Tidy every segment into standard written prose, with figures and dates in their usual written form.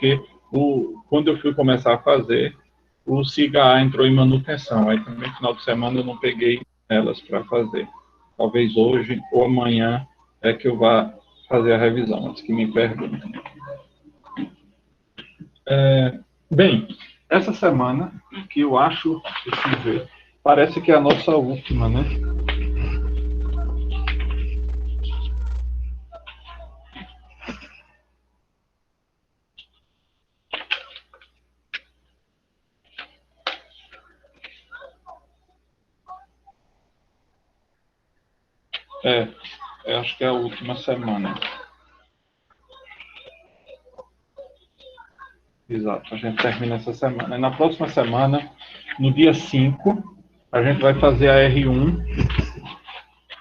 porque quando eu fui começar a fazer, o SIGA entrou em manutenção. Aí também, no final de semana, eu não peguei elas para fazer. Talvez hoje ou amanhã é que eu vá fazer a revisão, antes que me perguntem. Bem, essa semana, que eu acho, deixa eu ver, parece que é a nossa última, né? Eu acho que é a última semana. Exato, a gente termina essa semana. E na próxima semana, no dia 5, a gente vai fazer a R1.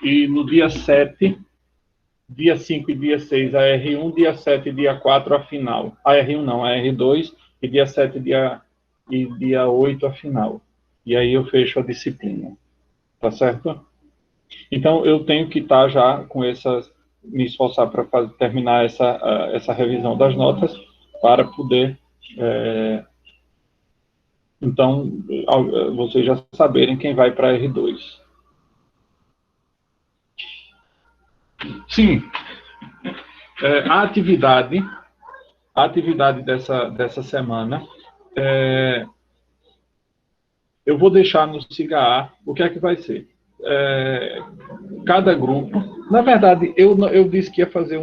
E no dia 7, dia 5 e dia 6, a R1, dia 7 e dia 4, a final. A R1 não, a R2, e dia 7 e dia 8, a final. E aí eu fecho a disciplina. Tá certo? Então, eu tenho que estar já com me esforçar para terminar essa revisão das notas, para poder, então, vocês já saberem quem vai para R2. Sim, a atividade dessa semana, eu vou deixar no SIGA. O que é que vai ser? Cada grupo, na verdade, eu disse que ia fazer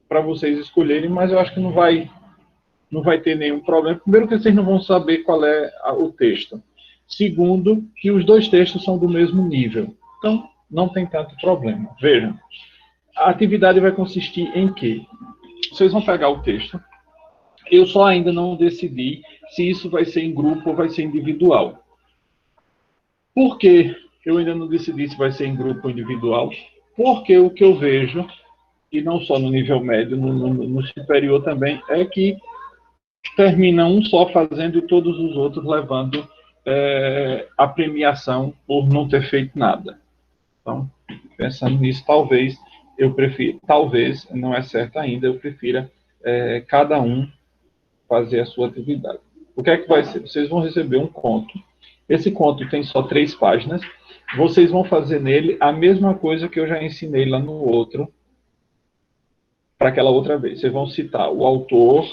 para vocês escolherem, mas eu acho que não vai ter nenhum problema. Primeiro, que vocês não vão saber qual é o texto. Segundo, que os dois textos são do mesmo nível. Então, não tem tanto problema. Vejam, a atividade vai consistir em quê? Vocês vão pegar o texto. Eu só ainda não decidi se isso vai ser em grupo ou vai ser individual. Por que eu ainda não decidi se vai ser em grupo ou individual? Porque o que eu vejo, e não só no nível médio, no superior também, é que termina um só fazendo e todos os outros levando a premiação por não ter feito nada. Então, pensando nisso, talvez eu prefira, talvez, não é certo ainda, eu prefira cada um fazer a sua atividade. O que é que vai ser? Vocês vão receber um conto. Esse conto tem só 3 páginas. Vocês vão fazer nele a mesma coisa que eu já ensinei lá no outro, para aquela outra vez. Vocês vão citar o autor,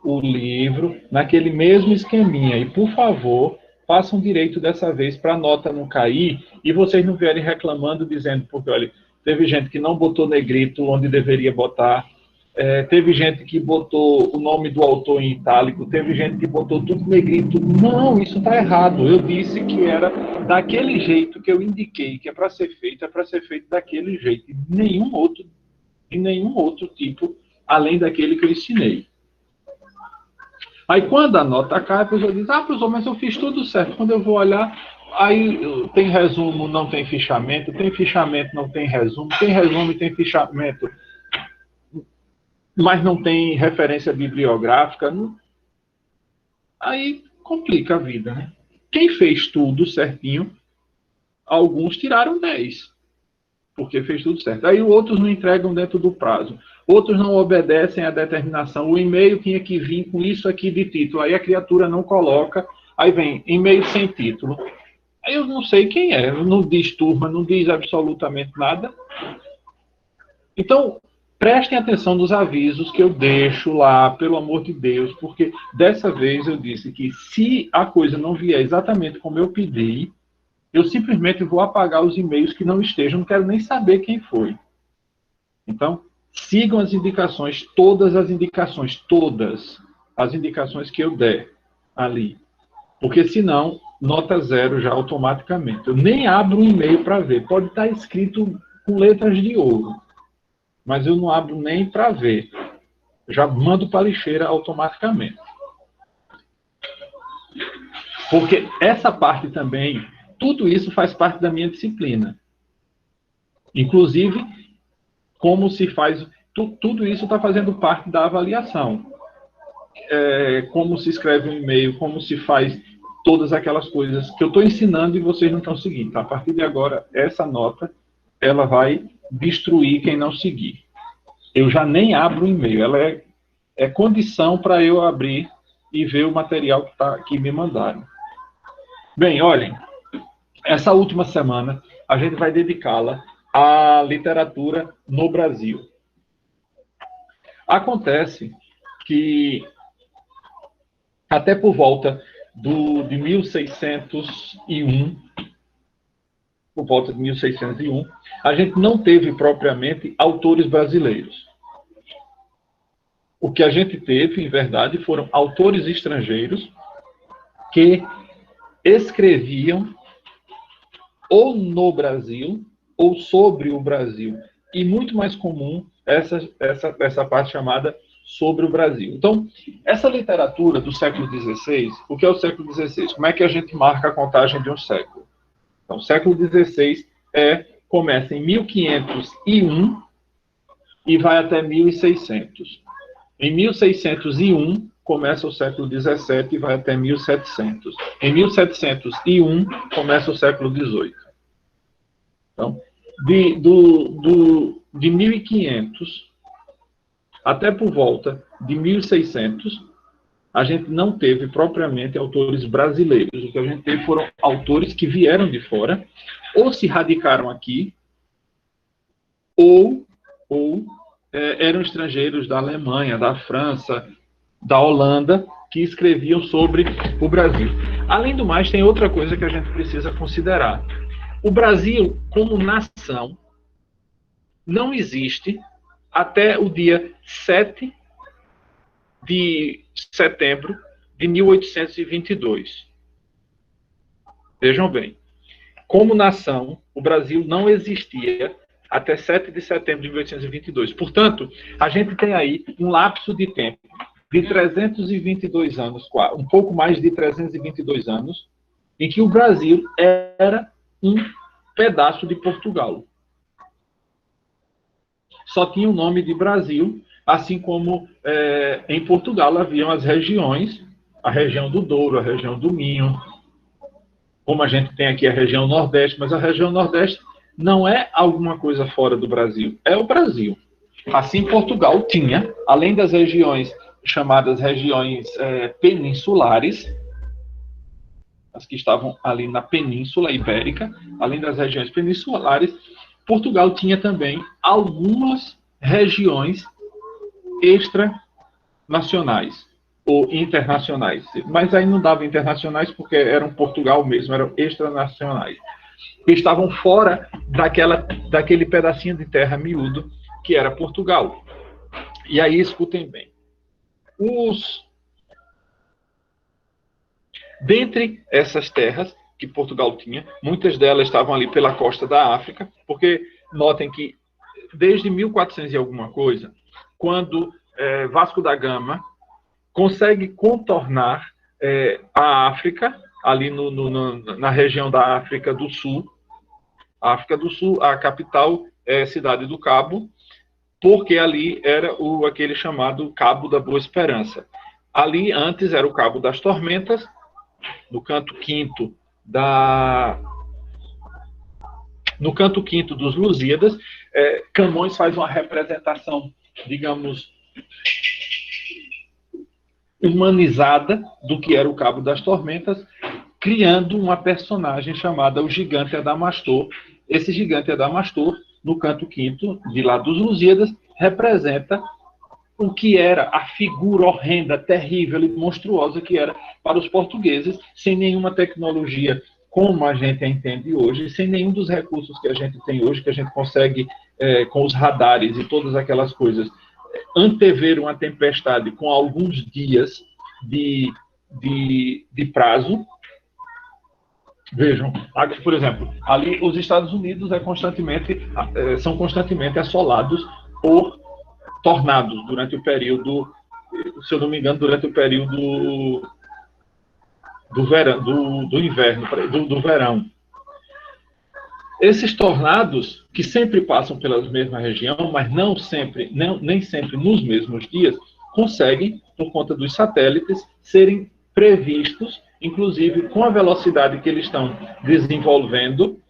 o livro, naquele mesmo esqueminha. E, por favor, façam direito dessa vez para a nota não cair e vocês não vierem reclamando, dizendo, porque, olha, teve gente que não botou negrito onde deveria botar, teve gente que botou o nome do autor em itálico, teve gente que botou tudo negrito. Não, isso está errado. Eu disse que era daquele jeito que eu indiquei, que é para ser feito daquele jeito. De nenhum outro tipo, além daquele que eu ensinei. Aí, quando a nota cai, a pessoa diz, professor, mas eu fiz tudo certo. Quando eu vou olhar, aí tem resumo, não tem fichamento, não tem resumo e tem fichamento, mas não tem referência bibliográfica. Aí complica a vida, né? Quem fez tudo certinho, alguns tiraram 10, porque fez tudo certo. Aí outros não entregam dentro do prazo. Outros não obedecem à determinação. O e-mail tinha que vir com isso aqui de título. Aí a criatura não coloca. Aí vem e-mail sem título. Aí eu não sei quem é. Não diz turma, não diz absolutamente nada. Então, prestem atenção nos avisos que eu deixo lá, pelo amor de Deus, porque dessa vez eu disse que se a coisa não vier exatamente como eu pedi, eu simplesmente vou apagar os e-mails que não estejam, não quero nem saber quem foi. Então, sigam as indicações, todas as indicações que eu der ali. Porque senão, nota 0 já automaticamente. Eu nem abro um e-mail para ver. Pode estar escrito com letras de ouro, mas eu não abro nem para ver. Já mando para a lixeira automaticamente. Porque essa parte também, tudo isso faz parte da minha disciplina. Inclusive, como se faz... Tudo isso está fazendo parte da avaliação. Como se escreve um e-mail, como se faz todas aquelas coisas que eu estou ensinando e vocês não estão seguindo. A partir de agora, essa nota, ela vai destruir quem não seguir. Eu já nem abro o e-mail. condição para eu abrir e ver o material que me mandaram. Bem, olhem, essa última semana a gente vai dedicá-la à literatura no Brasil. Acontece que até por volta de 1601, a gente não teve propriamente autores brasileiros. O que a gente teve, em verdade, foram autores estrangeiros que escreviam ou no Brasil ou sobre o Brasil. E muito mais comum essa parte chamada sobre o Brasil. Então, essa literatura do século XVI, o que é o século XVI? Como é que a gente marca a contagem de um século? Então, o século XVI começa em 1501 e vai até 1600. Em 1601, começa o século XVII e vai até 1700. Em 1701, começa o século XVIII. Então, de 1500 até por volta de 1600, a gente não teve propriamente autores brasileiros. O que a gente teve foram autores que vieram de fora, ou se radicaram aqui, ou eram estrangeiros da Alemanha, da França, da Holanda, que escreviam sobre o Brasil. Além do mais, tem outra coisa que a gente precisa considerar. O Brasil, como nação, não existe até o dia 7 de setembro de 1822. Vejam bem, como nação, o Brasil não existia até 7 de setembro de 1822. Portanto, a gente tem aí um lapso de tempo de 322 anos, um pouco mais de 322 anos, em que o Brasil era um pedaço de Portugal. Só tinha o nome de Brasil, assim como em Portugal haviam as regiões, a região do Douro, a região do Minho, como a gente tem aqui a região Nordeste, mas a região Nordeste não é alguma coisa fora do Brasil, é o Brasil. Assim, Portugal tinha, além das regiões chamadas regiões peninsulares, as que estavam ali na Península Ibérica, além das regiões peninsulares, Portugal tinha também algumas regiões extranacionais ou internacionais. Mas aí não dava internacionais porque eram Portugal mesmo, eram extranacionais. Que estavam fora daquele pedacinho de terra miúdo que era Portugal. E aí, escutem bem. Dentre essas terras que Portugal tinha, muitas delas estavam ali pela costa da África, porque notem que desde 1400 e alguma coisa, quando Vasco da Gama consegue contornar a África, ali na região da África do Sul, a capital é Cidade do Cabo, porque ali era aquele chamado Cabo da Boa Esperança. Ali antes era o Cabo das Tormentas, no canto quinto dos Lusíadas. Camões faz uma representação, digamos, humanizada do que era o Cabo das Tormentas, criando uma personagem chamada o Gigante Adamastor. Esse Gigante Adamastor, no canto quinto, de lá dos Lusíadas, representa o que era a figura horrenda, terrível e monstruosa que era para os portugueses, sem nenhuma tecnologia como a gente a entende hoje, sem nenhum dos recursos que a gente tem hoje, que a gente consegue, com os radares e todas aquelas coisas, antever uma tempestade com alguns dias de prazo. Vejam, por exemplo, ali os Estados Unidos são constantemente assolados por tornados durante o período, se eu não me engano, durante o período do inverno, do verão. Esses tornados, que sempre passam pela mesma região, mas nem sempre nos mesmos dias, conseguem, por conta dos satélites, serem previstos, inclusive com a velocidade que eles estão desenvolvendo,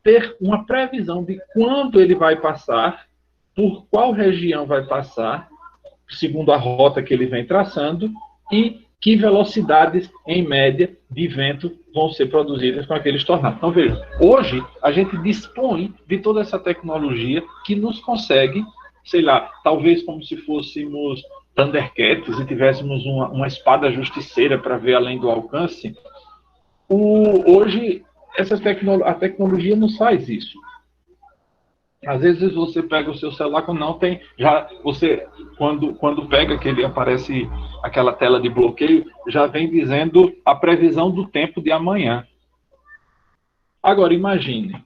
ter uma previsão de quando ele vai passar, por qual região vai passar, segundo a rota que ele vem traçando, e que velocidades, em média, de vento vão ser produzidas com aqueles tornados. Então, veja, hoje a gente dispõe de toda essa tecnologia que nos consegue, sei lá, talvez como se fôssemos Thundercats e tivéssemos uma espada justiceira para ver além do alcance. Hoje, a tecnologia nos faz isso. Às vezes você pega o seu celular quando não tem, já você quando pega que aparece aquela tela de bloqueio, já vem dizendo a previsão do tempo de amanhã. Agora imagine,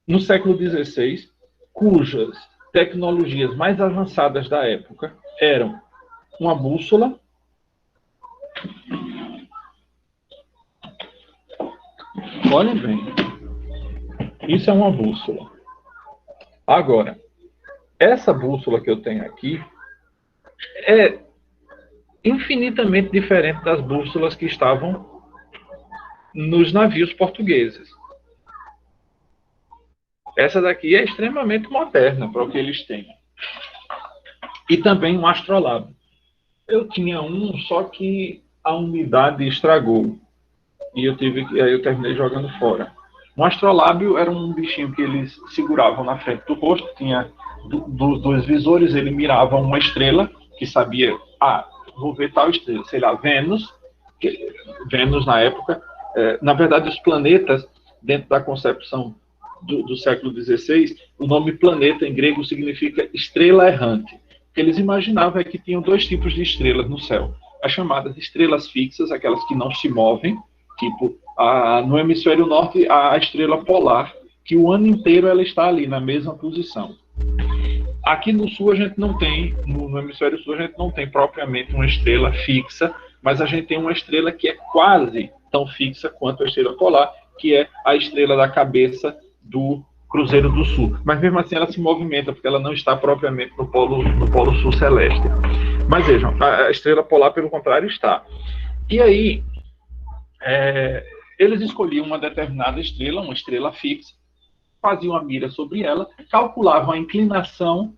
no século XVI, cujas tecnologias mais avançadas da época eram uma bússola, olhem bem, isso é uma bússola. Agora, essa bússola que eu tenho aqui é infinitamente diferente das bússolas que estavam nos navios portugueses. Essa daqui é extremamente moderna para o que eles têm. E também um astrolábio. Eu tinha um, só que a umidade estragou. E aí eu terminei jogando fora. Um astrolábio era um bichinho que eles seguravam na frente do rosto, tinha dos visores, ele mirava uma estrela, que sabia, vou ver tal estrela, sei lá, Vênus na época, na verdade os planetas, dentro da concepção do século XVI, o nome planeta em grego significa estrela errante. O que eles imaginavam é que tinham dois tipos de estrelas no céu, as chamadas estrelas fixas, aquelas que não se movem, tipo, no hemisfério norte, a estrela polar, que o ano inteiro ela está ali, na mesma posição. Aqui no sul, a gente não tem, no hemisfério sul, a gente não tem propriamente uma estrela fixa, mas a gente tem uma estrela que é quase tão fixa quanto a estrela polar, que é a estrela da cabeça do Cruzeiro do Sul. Mas mesmo assim ela se movimenta, porque ela não está propriamente no polo sul celeste. Mas vejam, a estrela polar, pelo contrário, está. E aí, eles escolhiam uma determinada estrela, uma estrela fixa, faziam a mira sobre ela, calculavam a inclinação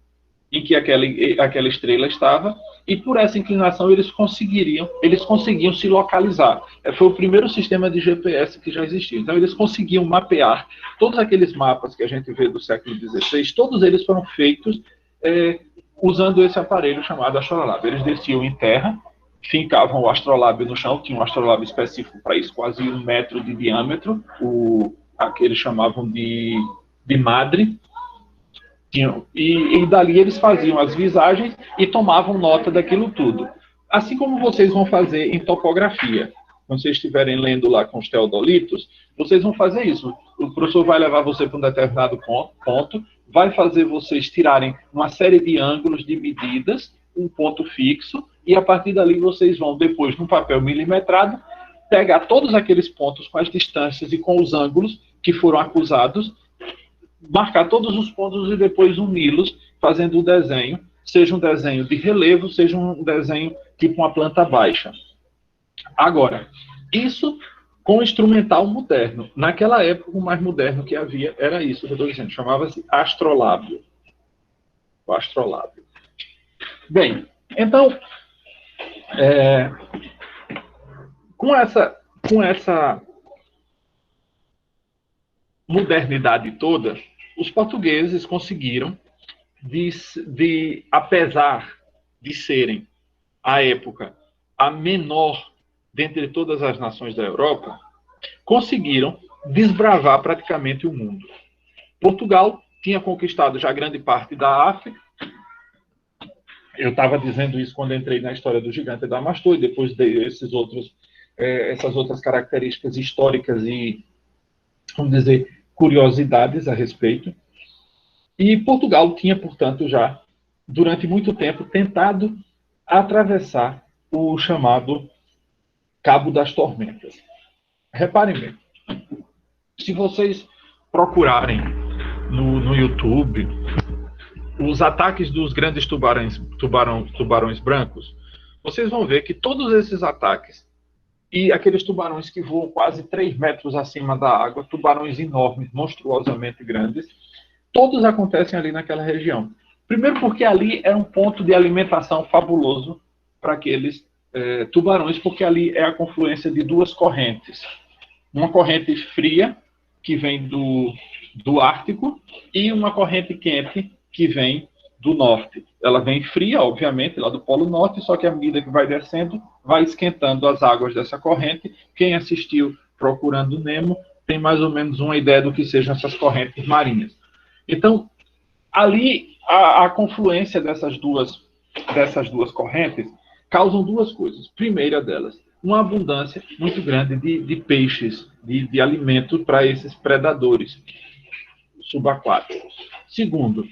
em que aquela estrela estava, e por essa inclinação eles conseguiam se localizar. Foi o primeiro sistema de GPS que já existia. Então eles conseguiam mapear todos aqueles mapas que a gente vê do século XVI, todos eles foram feitos usando esse aparelho chamado astrolábio. Eles desciam em terra, fincavam o astrolábio no chão, tinha um astrolábio específico para isso, quase 1 metro de diâmetro, que eles chamavam de madre, e dali eles faziam as visagens e tomavam nota daquilo tudo. Assim como vocês vão fazer em topografia. Quando vocês estiverem lendo lá com os teodolitos, vocês vão fazer isso. O professor vai levar você para um determinado ponto, vai fazer vocês tirarem uma série de ângulos, de medidas, um ponto fixo, e a partir dali vocês vão, depois, num papel milimetrado, pegar todos aqueles pontos com as distâncias e com os ângulos que foram acusados, marcar todos os pontos e depois uni-los, fazendo o desenho, seja um desenho de relevo, seja um desenho tipo uma planta baixa. Agora, isso com instrumental moderno. Naquela época, o mais moderno que havia era isso que eu estou dizendo, chamava-se astrolábio. O astrolábio. Bem, então, com essa modernidade toda, os portugueses conseguiram, apesar de serem, à época, a menor dentre todas as nações da Europa, conseguiram desbravar praticamente o mundo. Portugal tinha conquistado já grande parte da África. Eu estava dizendo isso quando entrei na história do gigante Adamastor, e depois essas outras características históricas e, vamos dizer, curiosidades a respeito. E Portugal tinha, portanto, já, durante muito tempo, tentado atravessar o chamado Cabo das Tormentas. Reparem bem, se vocês procurarem no YouTube os ataques dos grandes tubarões brancos, vocês vão ver que todos esses ataques, e aqueles tubarões que voam quase 3 metros acima da água, tubarões enormes, monstruosamente grandes, todos acontecem ali naquela região. Primeiro porque ali é um ponto de alimentação fabuloso para aqueles tubarões, porque ali é a confluência de duas correntes. Uma corrente fria, que vem do Ártico, e uma corrente quente, que vem do norte. Ela vem fria, obviamente, lá do Polo Norte, só que à medida que vai descendo, vai esquentando as águas dessa corrente. Quem assistiu Procurando Nemo tem mais ou menos uma ideia do que sejam essas correntes marinhas. Então, ali, a confluência dessas duas correntes causam duas coisas. Primeira delas, uma abundância muito grande de peixes, de alimento para esses predadores subaquáticos. Segundo,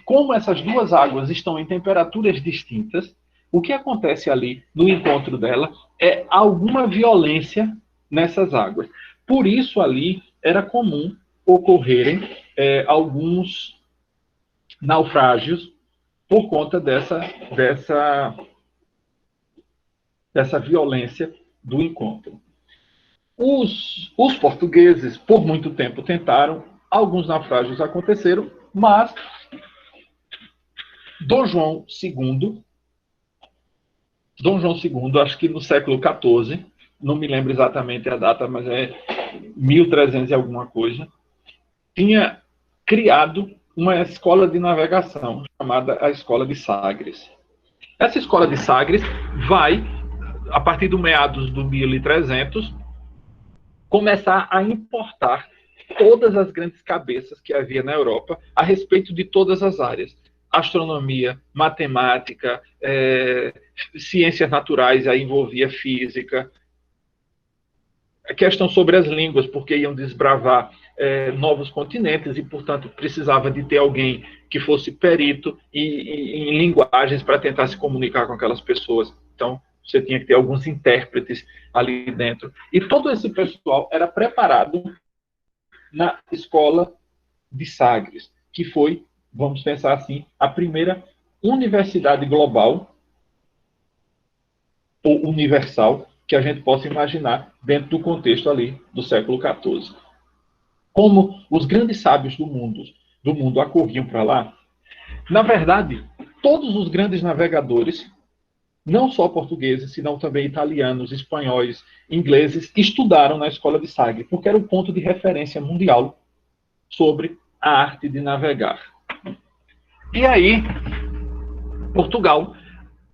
como essas duas águas estão em temperaturas distintas, o que acontece ali no encontro dela é alguma violência nessas águas. Por isso, ali era comum ocorrerem alguns naufrágios por conta dessa violência do encontro. Os portugueses, por muito tempo, tentaram, alguns naufrágios aconteceram, mas Dom João II, acho que no século XIV, não me lembro exatamente a data, mas é 1300 e alguma coisa, tinha criado uma escola de navegação chamada a Escola de Sagres. Essa Escola de Sagres vai, a partir do meados do 1300, começar a importar todas as grandes cabeças que havia na Europa a respeito de todas as áreas. Astronomia, matemática, ciências naturais, aí envolvia física. A questão sobre as línguas, porque iam desbravar novos continentes e, portanto, precisava de ter alguém que fosse perito em linguagens para tentar se comunicar com aquelas pessoas. Então, você tinha que ter alguns intérpretes ali dentro. E todo esse pessoal era preparado na Escola de Sagres, que foi, vamos pensar assim, a primeira universidade global ou universal que a gente possa imaginar dentro do contexto ali do século XIV. Como os grandes sábios do mundo acorriam para lá, na verdade, todos os grandes navegadores, não só portugueses, senão também italianos, espanhóis, ingleses, estudaram na Escola de Sagres, porque era o ponto de referência mundial sobre a arte de navegar. E aí, Portugal,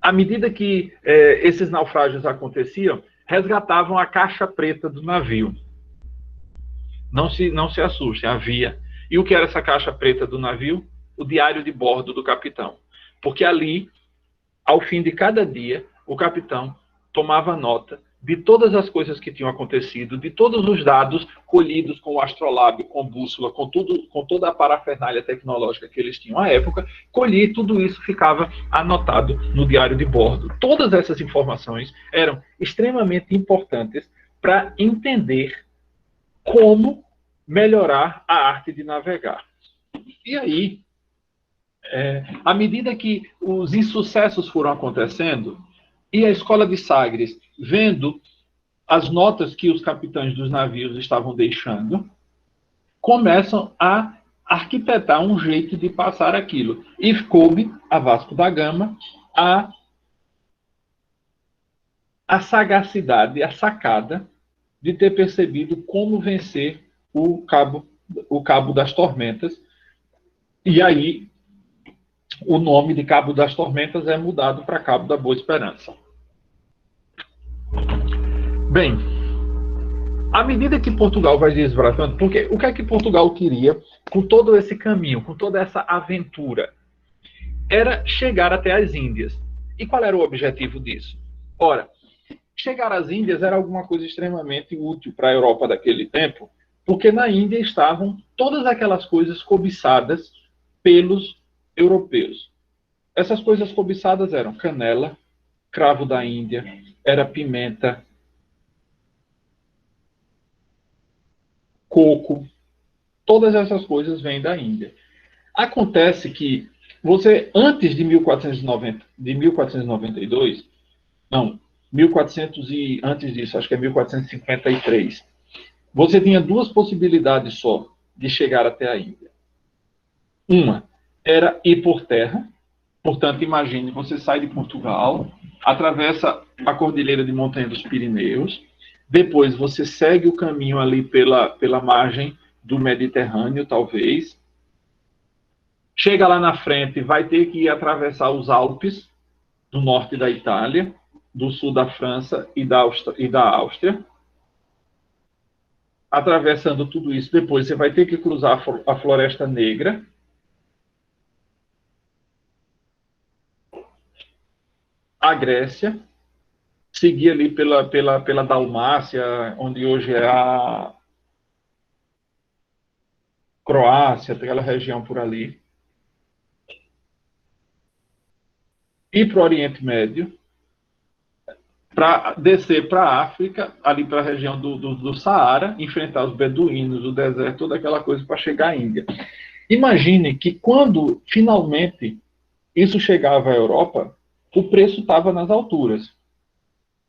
à medida que esses naufrágios aconteciam, resgatavam a caixa preta do navio. Não se assustem, havia. E o que era essa caixa preta do navio? O diário de bordo do capitão. Porque ali, ao fim de cada dia, o capitão tomava nota de todas as coisas que tinham acontecido, de todos os dados colhidos com o astrolábio, com bússola, com toda a parafernália tecnológica que eles tinham à época, colhia e tudo isso ficava anotado no diário de bordo. Todas essas informações eram extremamente importantes para entender como melhorar a arte de navegar. E aí, à medida que os insucessos foram acontecendo, e a Escola de Sagres, vendo as notas que os capitães dos navios estavam deixando, começam a arquitetar um jeito de passar aquilo. E coube a Vasco da Gama a sagacidade, a sacada de ter percebido como vencer o Cabo das Tormentas. E aí, o nome de Cabo das Tormentas é mudado para Cabo da Boa Esperança. Bem, à medida que Portugal vai desbravando, porque o que é que Portugal queria com todo esse caminho, com toda essa aventura? Era chegar até as Índias. E qual era o objetivo disso? Ora, chegar às Índias era alguma coisa extremamente útil para a Europa daquele tempo, porque na Índia estavam todas aquelas coisas cobiçadas pelos europeus. Essas coisas cobiçadas eram canela, cravo da Índia, era pimenta, coco, todas essas coisas vêm da Índia. Acontece que você, antes de 1492, não, 1400 e antes disso, acho que é 1453, você tinha duas possibilidades só de chegar até a Índia. Uma era ir por terra. Portanto, imagine, você sai de Portugal, atravessa a Cordilheira de Montanha dos Pirineus, depois você segue o caminho ali pela margem do Mediterrâneo, talvez. Chega lá na frente, vai ter que ir atravessar os Alpes, do norte da Itália, do sul da França e da Áustria. Atravessando tudo isso, depois você vai ter que cruzar a Floresta Negra, a Grécia, seguir ali pela Dalmácia, onde hoje é a Croácia, aquela região por ali, ir para o Oriente Médio, para descer para a África, ali para a região do Saara, enfrentar os beduínos, o deserto, toda aquela coisa para chegar à Índia. Imagine que quando finalmente isso chegava à Europa, o preço estava nas alturas.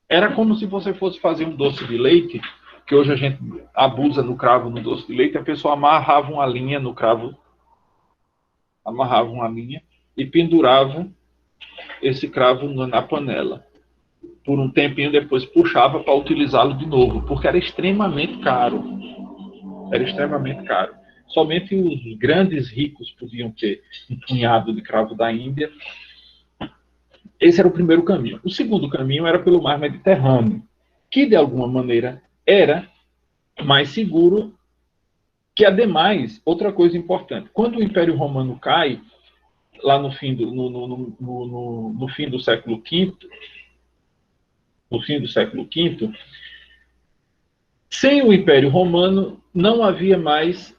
Era como se você fosse fazer um doce de leite, que hoje a gente abusa no cravo no doce de leite, a pessoa amarrava uma linha no cravo, amarrava uma linha e pendurava esse cravo na panela. Por um tempinho depois puxava para utilizá-lo de novo, porque era extremamente caro. Era extremamente caro. Somente os grandes ricos podiam ter um punhado de cravo da Índia. Esse era o primeiro caminho. O segundo caminho era pelo mar Mediterrâneo, que de alguma maneira era mais seguro, que ademais, outra coisa importante, quando o Império Romano cai, lá no fim do século V, no fim do século V, sem o Império Romano não havia mais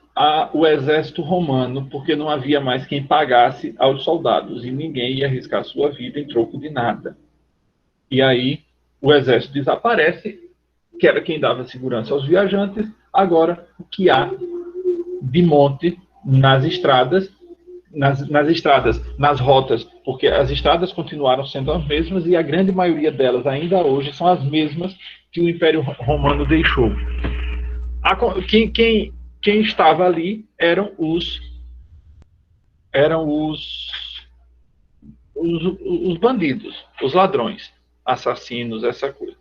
o exército romano, porque não havia mais quem pagasse aos soldados, e ninguém ia arriscar sua vida em troco de nada. E aí o exército desaparece, que era quem dava segurança aos viajantes. Agora, o que há de monte nas estradas, nas rotas, porque as estradas continuaram sendo as mesmas e a grande maioria delas ainda hoje são as mesmas que o Império Romano deixou. Quem estava ali eram os bandidos, os ladrões, assassinos, essa coisa.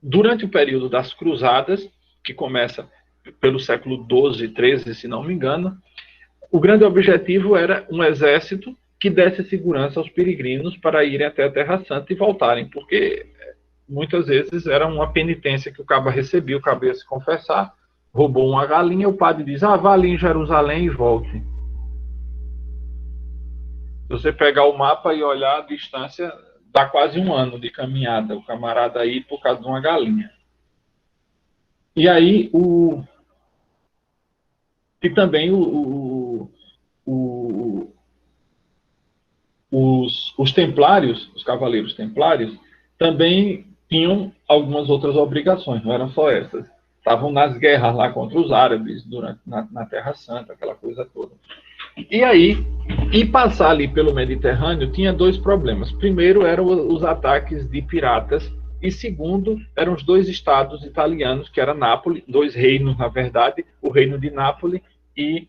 Durante o período das cruzadas, que começa pelo século XII, XIII, se não me engano, o grande objetivo era um exército que desse segurança aos peregrinos para irem até a Terra Santa e voltarem, porque muitas vezes era uma penitência que o cabo recebia, o cabo ia se confessar, roubou uma galinha, o padre diz, vá ali em Jerusalém e volte. Se você pegar o mapa e olhar a distância, dá quase um ano de caminhada, o camarada aí por causa de uma galinha. E aí, também os templários, os cavaleiros templários, também tinham algumas outras obrigações, não eram só essas. Estavam nas guerras lá contra os árabes, na Terra Santa, aquela coisa toda. E aí, passar ali pelo Mediterrâneo tinha dois problemas. Primeiro, eram os ataques de piratas, e segundo, eram os dois estados italianos, que era Nápoles, dois reinos, na verdade, o reino de Nápoles e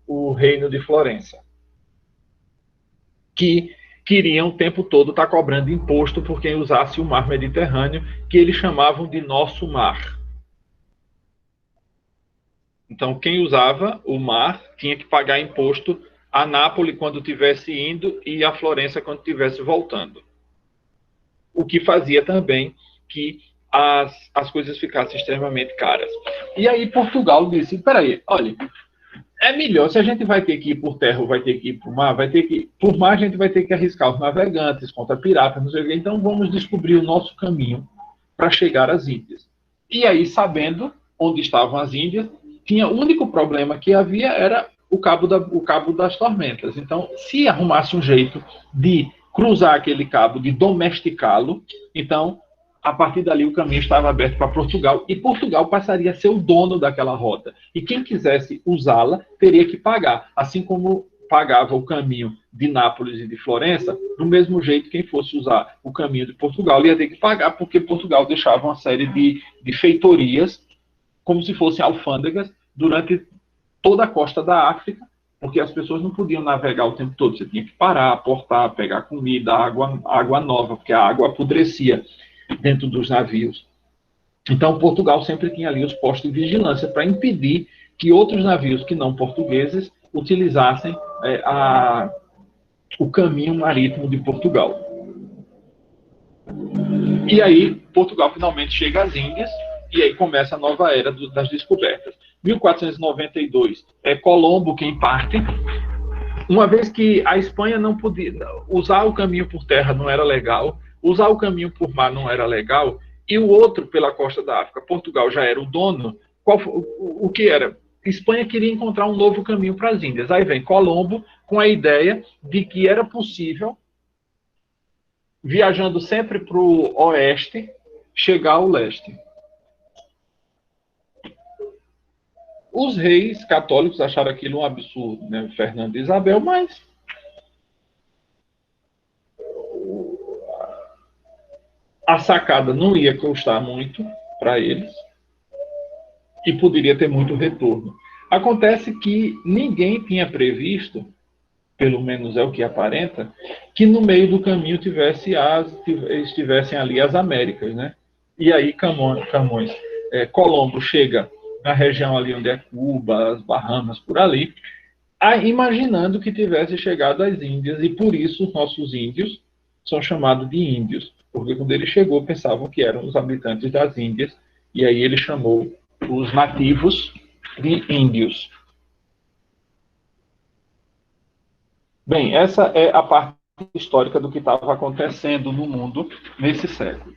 o reino de Florença, que queriam o tempo todo estar cobrando imposto por quem usasse o mar Mediterrâneo, que eles chamavam de nosso mar. Então, quem usava o mar tinha que pagar imposto a Nápoles quando estivesse indo e a Florença quando estivesse voltando. O que fazia também que as coisas ficassem extremamente caras. E aí Portugal disse, peraí, olha, é melhor, se a gente vai ter que ir por terra ou vai ter que ir por mar, por mar a gente vai ter que arriscar os navegantes contra piratas, não sei o quê, então vamos descobrir o nosso caminho para chegar às Índias. E aí, sabendo onde estavam as Índias, o único problema que havia era o cabo das tormentas. Então, se arrumasse um jeito de cruzar aquele cabo, de domesticá-lo, então, a partir dali o caminho estava aberto para Portugal, e Portugal passaria a ser o dono daquela rota. E quem quisesse usá-la teria que pagar, assim como pagava o caminho de Nápoles e de Florença, do mesmo jeito quem fosse usar o caminho de Portugal ia ter que pagar, porque Portugal deixava uma série de feitorias, como se fossem alfândegas, durante toda a costa da África, porque as pessoas não podiam navegar o tempo todo. Você tinha que parar, aportar, pegar comida, água nova, porque a água apodrecia dentro dos navios. Então, Portugal sempre tinha ali os postos de vigilância para impedir que outros navios que não portugueses utilizassem o caminho marítimo de Portugal. E aí, Portugal finalmente chega às Índias, e aí começa a nova era das descobertas. 1492, é Colombo quem parte. Uma vez que a Espanha não podia usar o caminho por terra, não era legal, usar o caminho por mar não era legal, e o outro pela costa da África, Portugal já era o dono. O que era? Espanha queria encontrar um novo caminho para as Índias. Aí vem Colombo com a ideia de que era possível, viajando sempre para o oeste, chegar ao leste. Os reis católicos acharam aquilo um absurdo, né? Fernando e Isabel, mas a sacada não ia custar muito para eles e poderia ter muito retorno. Acontece que ninguém tinha previsto, pelo menos é o que aparenta, que no meio do caminho estivessem ali as Américas, né? E aí Colombo chega na região ali onde é Cuba, as Bahamas, por ali, imaginando que tivesse chegado às Índias, e por isso nossos índios são chamados de índios, porque quando ele chegou pensavam que eram os habitantes das Índias, e aí ele chamou os nativos de índios. Bem, essa é a parte histórica do que estava acontecendo no mundo nesse século.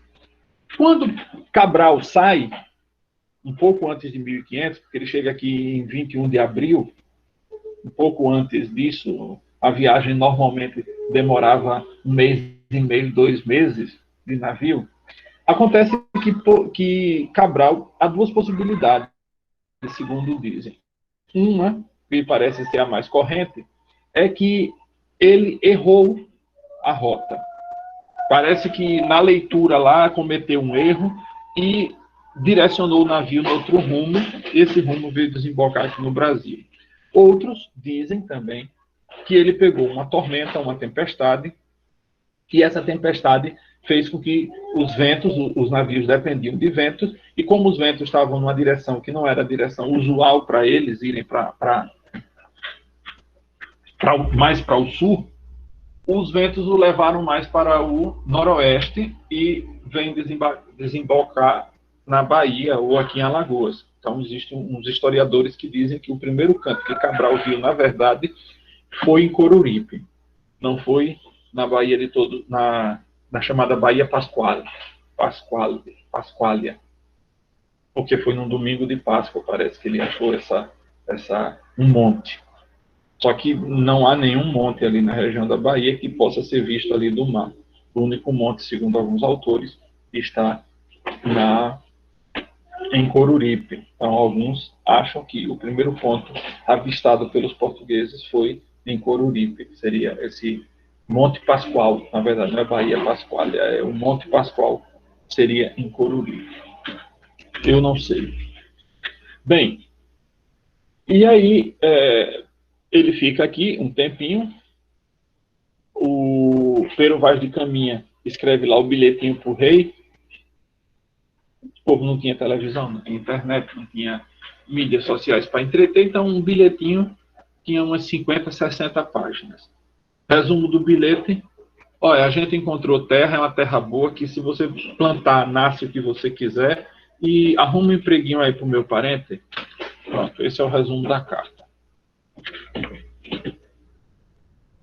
Quando Cabral sai, um pouco antes de 1500, porque ele chega aqui em 21 de abril, um pouco antes disso, a viagem normalmente demorava 1 mês e meio, 2 meses de navio. Acontece que Cabral há 2 possibilidades, segundo dizem. Uma, que parece ser a mais corrente, é que ele errou a rota. Parece que na leitura lá cometeu um erro e direcionou o navio no outro rumo. Esse rumo veio desembocar aqui no Brasil. Outros dizem também que ele pegou uma tormenta, uma tempestade, e essa tempestade fez com que os navios dependiam de ventos, e como os ventos estavam numa direção que não era a direção usual para eles irem mais para o sul, os ventos o levaram mais para o noroeste e vem desembocar na Bahia ou aqui em Alagoas. Então, existem uns historiadores que dizem que o primeiro canto que Cabral viu, na verdade, foi em Coruripe. Não foi na Bahia de todo, na chamada Bahia Pasqualia. Porque foi num domingo de Páscoa, parece que ele achou um monte. Só que não há nenhum monte ali na região da Bahia que possa ser visto ali do mar. O único monte, segundo alguns autores, está em Coruripe. Então, alguns acham que o primeiro ponto avistado pelos portugueses foi em Coruripe, que seria esse Monte Pascoal. Na verdade, não é Bahia Pascoal, é o Monte Pascoal, seria em Coruripe. Eu não sei. Bem, e aí ele fica aqui um tempinho. O Pero Vaz de Caminha escreve lá o bilhetinho para o rei. O povo não tinha televisão, não tinha internet, não tinha mídias sociais para entreter, então um bilhetinho tinha umas 50, 60 páginas. Resumo do bilhete: olha, a gente encontrou terra, é uma terra boa, que se você plantar, nasce o que você quiser, e arruma um empreguinho aí para o meu parente. Pronto, esse é o resumo da carta.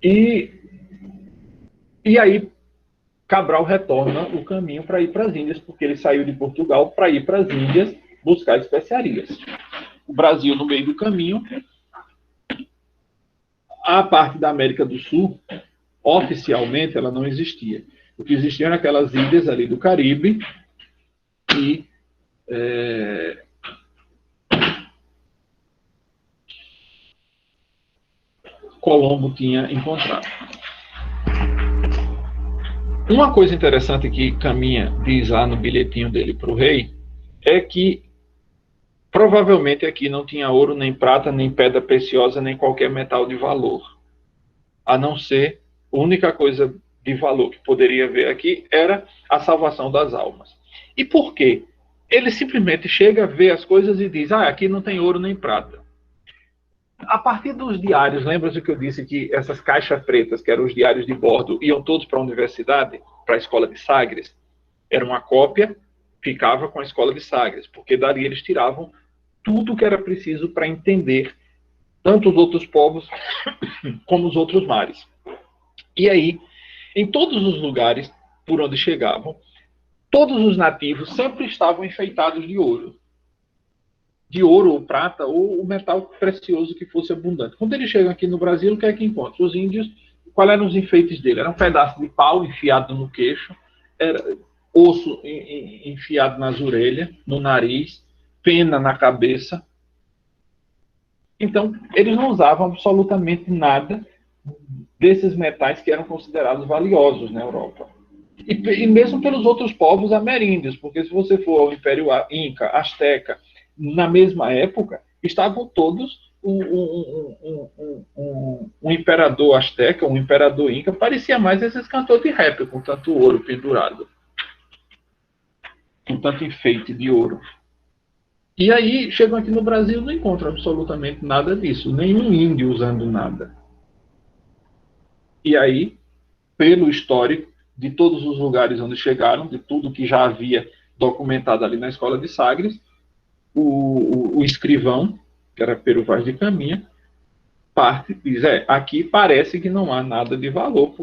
E aí Cabral retorna o caminho para ir para as Índias, porque ele saiu de Portugal para ir para as Índias buscar especiarias. O Brasil, no meio do caminho, a parte da América do Sul, oficialmente, ela não existia. O que existia eram aquelas ilhas ali do Caribe e Colombo tinha encontrado. Uma coisa interessante que Caminha diz lá no bilhetinho dele para o rei é que Provavelmente aqui não tinha ouro, nem prata, nem pedra preciosa, nem qualquer metal de valor. A não ser, a única coisa de valor que poderia haver aqui era a salvação das almas. E por quê? Ele simplesmente chega, vê as coisas e diz, aqui não tem ouro nem prata. A partir dos diários, lembra-se que eu disse que essas caixas pretas, que eram os diários de bordo, iam todos para a universidade, para a escola de Sagres? Era uma cópia, ficava com a escola de Sagres, porque dali eles tiravam tudo que era preciso para entender tanto os outros povos como os outros mares. E aí, em todos os lugares por onde chegavam, todos os nativos sempre estavam enfeitados de ouro. De ouro ou prata, ou o metal precioso que fosse abundante. Quando eles chegam aqui no Brasil, o que é que encontram? Os índios, quais eram os enfeites dele? Era um pedaço de pau enfiado no queixo, era osso enfiado nas orelhas, no nariz, pena na cabeça. Então, eles não usavam absolutamente nada desses metais que eram considerados valiosos na Europa. E mesmo pelos outros povos ameríndios, porque se você for ao Império Inca, Azteca, na mesma época, estavam todos um imperador azteca, um imperador inca, parecia mais esses cantores de rap, com tanto ouro pendurado, com tanto enfeite de ouro. E aí, chegam aqui no Brasil, não encontram absolutamente nada disso, nenhum índio usando nada. E aí, pelo histórico de todos os lugares onde chegaram, de tudo que já havia documentado ali na escola de Sagres, o escrivão, que era Pero Vaz de Caminha, parte e diz, aqui parece que não há nada de valor,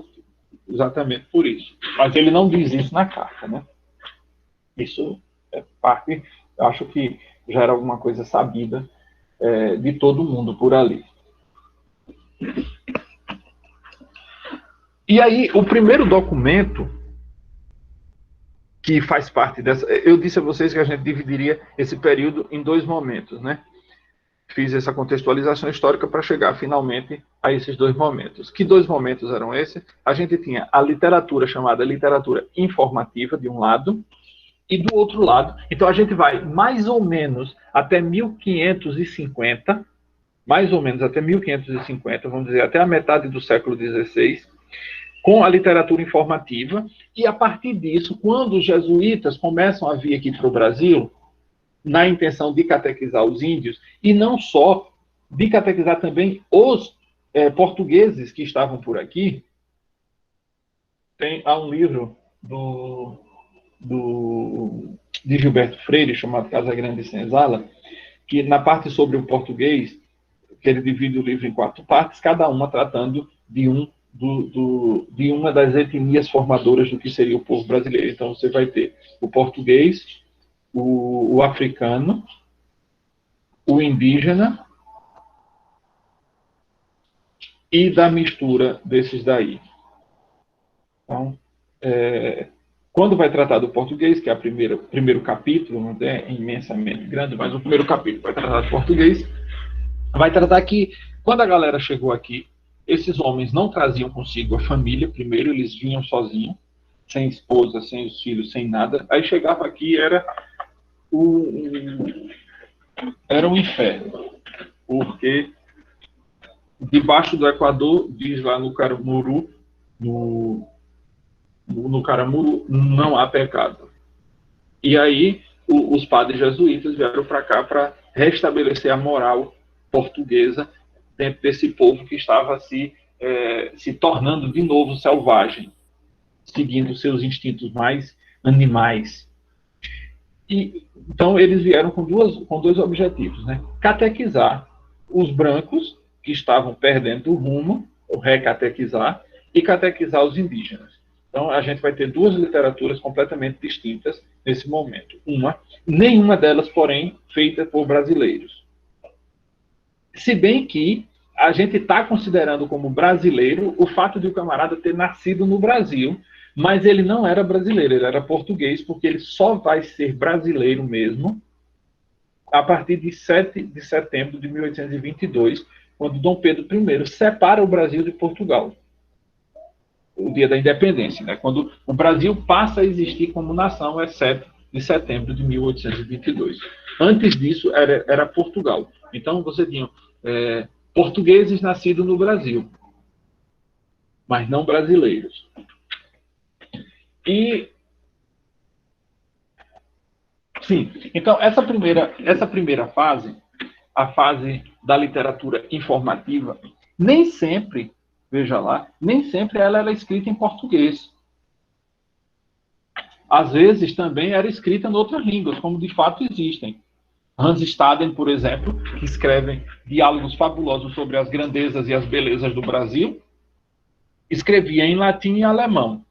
exatamente por isso. Mas ele não diz isso na carta, né? Isso é parte, acho que já era alguma coisa sabida de todo mundo por ali. E aí, o primeiro documento que faz parte dessa... Eu disse a vocês que a gente dividiria esse período em dois momentos, né? Fiz essa contextualização histórica para chegar finalmente a esses dois momentos. Que dois momentos eram esses? A gente tinha a literatura chamada literatura informativa, de um lado, e do outro lado. Então a gente vai mais ou menos até 1550, mais ou menos até 1550, vamos dizer, até a metade do século XVI, com a literatura informativa, e a partir disso, quando os jesuítas começam a vir aqui para o Brasil, na intenção de catequizar os índios, e não só, de catequizar também os portugueses que estavam por aqui, há um livro de Gilberto Freire, chamado Casa Grande e Senzala, que na parte sobre o português, que ele divide o livro em 4 partes, cada uma tratando de uma das etnias formadoras do que seria o povo brasileiro. Então, você vai ter o português, o africano, o indígena e da mistura desses daí. Então, quando vai tratar do português, que é o primeiro capítulo, não é imensamente grande, mas o primeiro capítulo vai tratar do português, vai tratar que, quando a galera chegou aqui, esses homens não traziam consigo a família, primeiro eles vinham sozinhos, sem esposa, sem os filhos, sem nada. Aí chegava aqui era um inferno, porque debaixo do Equador, diz lá no Caramuru, no Caramuru, não há pecado. E aí os padres jesuítas vieram para cá para restabelecer a moral portuguesa dentro desse povo que estava se tornando de novo selvagem, seguindo seus instintos mais animais. E, então, eles vieram com dois objetivos, né? Catequizar os brancos, que estavam perdendo o rumo, ou recatequizar, e catequizar os indígenas. Então, a gente vai ter duas literaturas completamente distintas nesse momento. Nenhuma delas, porém, feita por brasileiros. Se bem que a gente está considerando como brasileiro o fato de o camarada ter nascido no Brasil, mas ele não era brasileiro, ele era português, porque ele só vai ser brasileiro mesmo a partir de 7 de setembro de 1822, quando Dom Pedro I separa o Brasil de Portugal. O dia da independência, né? Quando o Brasil passa a existir como nação, exceto de setembro de 1822. Antes disso, era Portugal. Então, você tinha portugueses nascidos no Brasil, mas não brasileiros. E, sim, então, essa primeira fase, a fase da literatura informativa, nem sempre, veja lá, nem sempre ela era escrita em português. Às vezes também era escrita em outras línguas, como de fato existem. Hans Staden, por exemplo, que escreve diálogos fabulosos sobre as grandezas e as belezas do Brasil, escrevia em latim e alemão.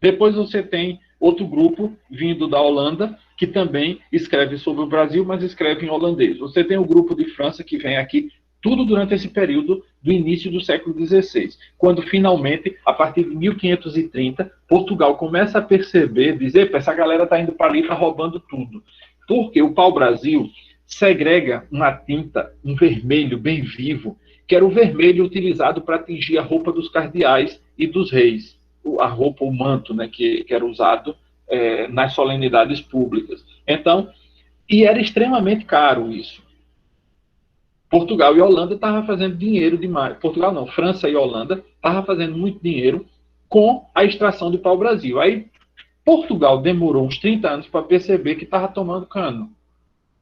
Depois você tem outro grupo vindo da Holanda, que também escreve sobre o Brasil, mas escreve em holandês. Você tem o grupo de França, que vem aqui, tudo durante esse período do início do século XVI, quando finalmente, a partir de 1530, Portugal começa a perceber, dizer, essa galera está indo para ali, está roubando tudo. Porque o pau-brasil segrega uma tinta, um vermelho bem vivo, que era o vermelho utilizado para tingir a roupa dos cardeais e dos reis. A roupa, o manto, né, que era usado nas solenidades públicas. Então, e era extremamente caro isso. Portugal e Holanda estavam fazendo dinheiro demais. Portugal não, França e Holanda estavam fazendo muito dinheiro com a extração do pau-brasil. Aí, Portugal demorou uns 30 anos para perceber que estava tomando cano.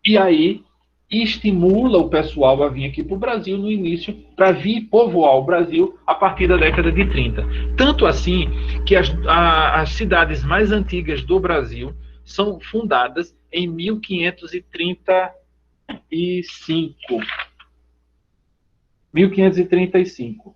E aí, estimula o pessoal a vir aqui para o Brasil no início, para vir povoar o Brasil a partir da década de 30. Tanto assim que as cidades mais antigas do Brasil são fundadas em 1535. 1535.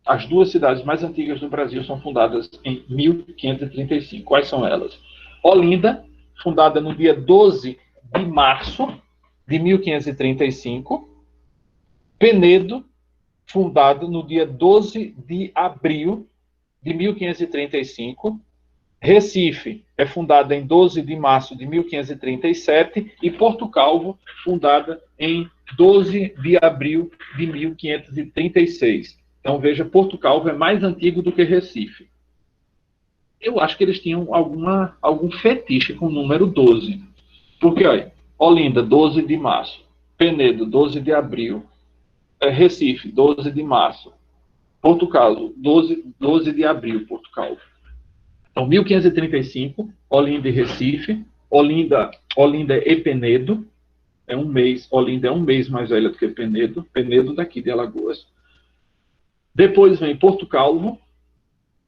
As duas cidades mais antigas do Brasil são fundadas em 1535. Quais são elas? Olinda, fundada no dia 12 de março de 1535. Penedo, fundado no dia 12 de abril de 1535. Recife é fundada em 12 de março de 1537 e Porto Calvo, fundada em 12 de abril de 1536. Então, veja, Porto Calvo é mais antigo do que Recife. Eu acho que eles tinham algum fetiche com o número 12. Porque, olha, Olinda, 12 de março. Penedo, 12 de abril. Recife, 12 de março. Porto Calvo, 12 de abril, Porto Calvo. Então, 1535, Olinda e Recife. Olinda e Penedo. Olinda é um mês mais velha do que Penedo. Penedo daqui de Alagoas. Depois vem Porto Calvo,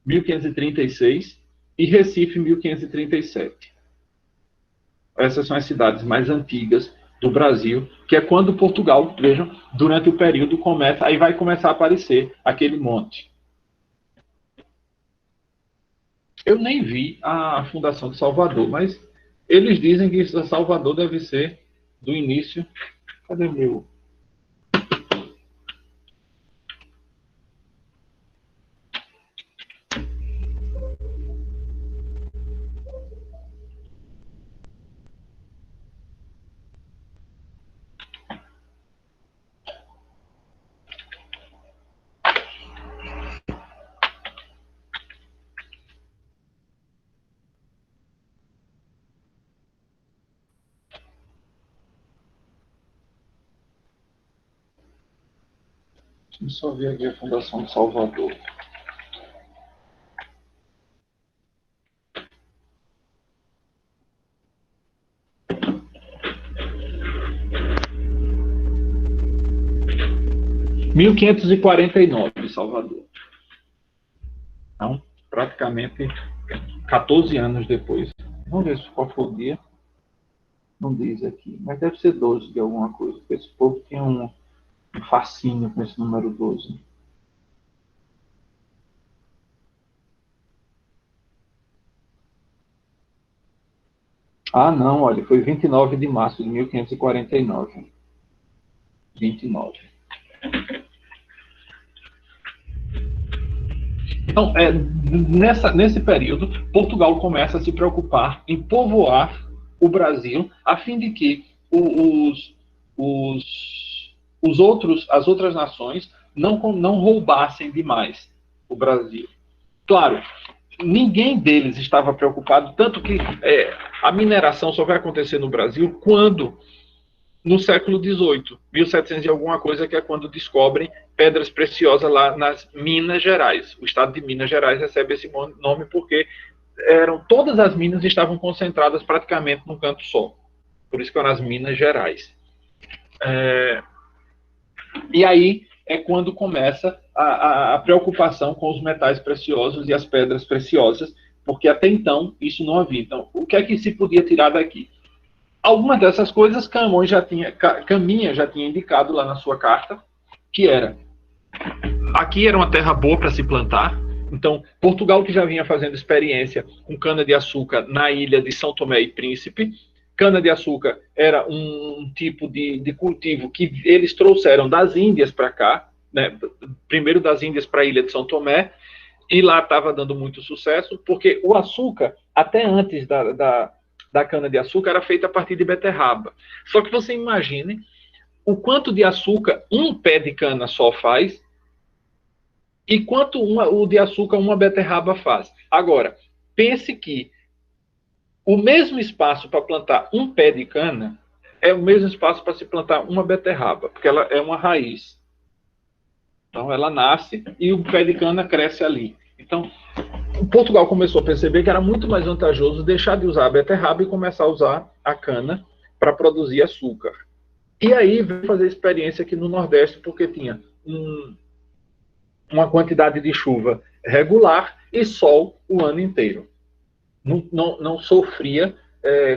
1536, e Recife, 1537. Essas são as cidades mais antigas do Brasil, que é quando Portugal, vejam, durante o período aí vai começar a aparecer aquele monte. Eu nem vi a fundação de Salvador, mas eles dizem que Salvador deve ser do início. Cadê meu? Deixa eu só ver aqui a fundação de Salvador. Em 1549, Salvador. Então, praticamente 14 anos depois. Vamos ver qual foi o dia. Não diz aqui, mas deve ser 12 de alguma coisa, porque esse povo tinha um fascínio com esse número 12. Ah, não, olha, foi 29 de março de 1549. 29. Então, nesse período, Portugal começa a se preocupar em povoar o Brasil, a fim de que as outras nações não roubassem demais o Brasil. Claro, ninguém deles estava preocupado, tanto que a mineração só vai acontecer no Brasil quando, no século XVIII, 1700 e alguma coisa, que é quando descobrem pedras preciosas lá nas Minas Gerais. O estado de Minas Gerais recebe esse nome porque todas as minas estavam concentradas praticamente num canto só. Por isso que eram as Minas Gerais. E aí é quando começa a preocupação com os metais preciosos e as pedras preciosas, porque até então isso não havia. Então, o que é que se podia tirar daqui? Algumas dessas coisas Caminha já tinha indicado lá na sua carta, que aqui era uma terra boa para se plantar. Então, Portugal, que já vinha fazendo experiência com cana-de-açúcar na ilha de São Tomé e Príncipe. Cana-de-açúcar era um tipo de cultivo que eles trouxeram das Índias para cá, né? Primeiro das Índias para a ilha de São Tomé, e lá estava dando muito sucesso, porque o açúcar, até antes da cana-de-açúcar, era feita a partir de beterraba. Só que você imagine o quanto de açúcar um pé de cana só faz e quanto o de açúcar uma beterraba faz. Agora, pense que o mesmo espaço para plantar um pé de cana é o mesmo espaço para se plantar uma beterraba, porque ela é uma raiz. Então, ela nasce e o pé de cana cresce ali. Então, Portugal começou a perceber que era muito mais vantajoso deixar de usar a beterraba e começar a usar a cana para produzir açúcar. E aí veio fazer experiência aqui no Nordeste, porque tinha uma quantidade de chuva regular e sol o ano inteiro. Não sofria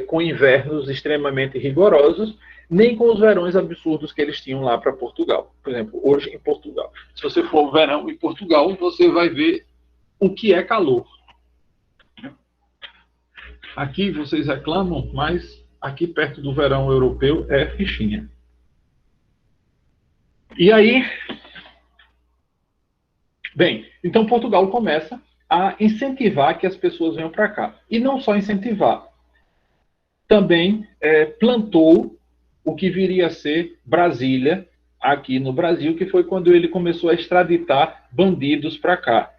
com invernos extremamente rigorosos, nem com os verões absurdos que eles tinham lá para Portugal. Por exemplo, hoje em Portugal. Se você for verão em Portugal, você vai ver o que é calor. Aqui vocês reclamam, mas aqui perto do verão europeu é fichinha. E aí, bem, então Portugal começa a incentivar que as pessoas venham para cá. E não só incentivar, também plantou o que viria a ser Brasília, aqui no Brasil, que foi quando ele começou a extraditar bandidos para cá,